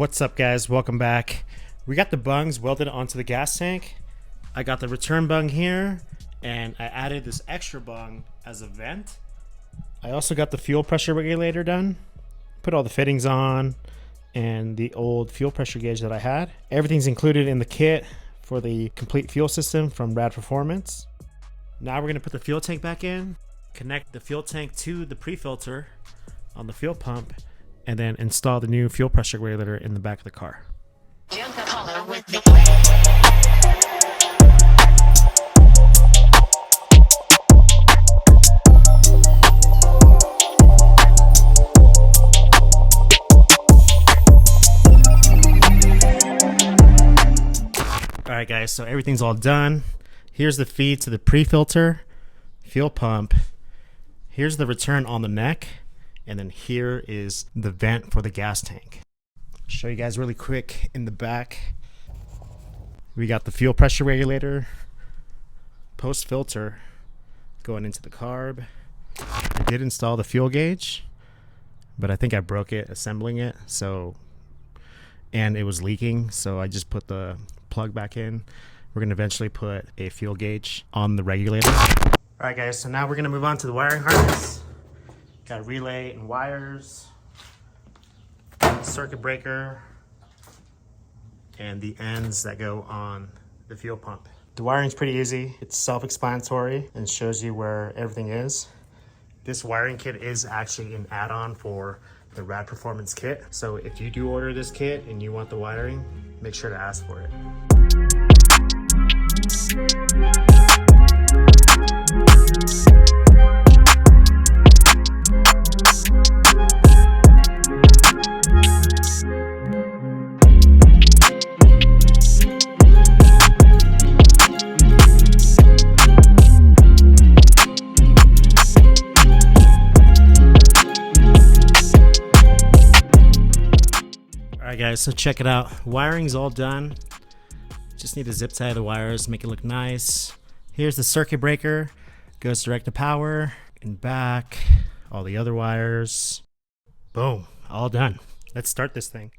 What's up, guys? Welcome back. We got the bungs welded onto the gas tank. I got the return bung here, and I added this extra bung as a vent. I also got the fuel pressure regulator done. Put all the fittings on and the old fuel pressure gauge that I had. Everything's included in the kit for the complete fuel system from Rad Performance. Now we're gonna put the fuel tank back in, connect the fuel tank to the pre-filter on the fuel pump, and then install the new fuel pressure regulator in the back of the car. Alright guys, so everything's all done. Here's the feed to the pre-filter, fuel pump. Here's the return on the neck. And then here is the vent for the gas tank. Show you guys really quick in the back. We got the fuel pressure regulator, post filter going into the carb. I did install the fuel gauge, but I think I broke it assembling it. And it was leaking, so I just put the plug back in. We're gonna eventually put a fuel gauge on the regulator. All right guys, so now we're gonna move on to the wiring harness. Got relay and wires, circuit breaker, and the ends that go on the fuel pump. The wiring's pretty easy. It's self-explanatory and shows you where everything is. This wiring kit is actually an add-on for the Rad Performance kit. So if you do order this kit and you want the wiring, make sure to ask for it. Alright guys, so check it out. Wiring's all done. Just need to zip tie the wires, make it look nice. Here's the circuit breaker. Goes direct to power and back. All the other wires. Boom, all done. Let's start this thing.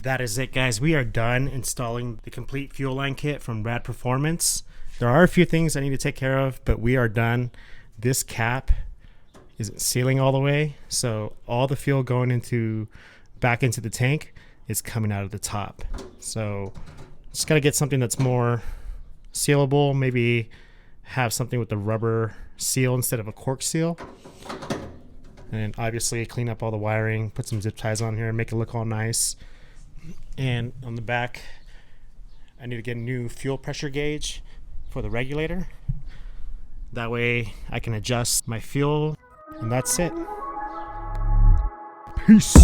That is it, guys. We are done installing the complete fuel line kit from Rad Performance. There are a few things I need to take care of, but we are done. This cap isn't sealing all the way, so all the fuel going back into the tank is coming out of the top. So just got to get something that's more sealable, maybe have something with the rubber seal instead of a cork seal. And obviously clean up all the wiring, put some zip ties on here, make it look all nice. And on the back, I need to get a new fuel pressure gauge for the regulator. That way I can adjust my fuel, and that's it. Peace.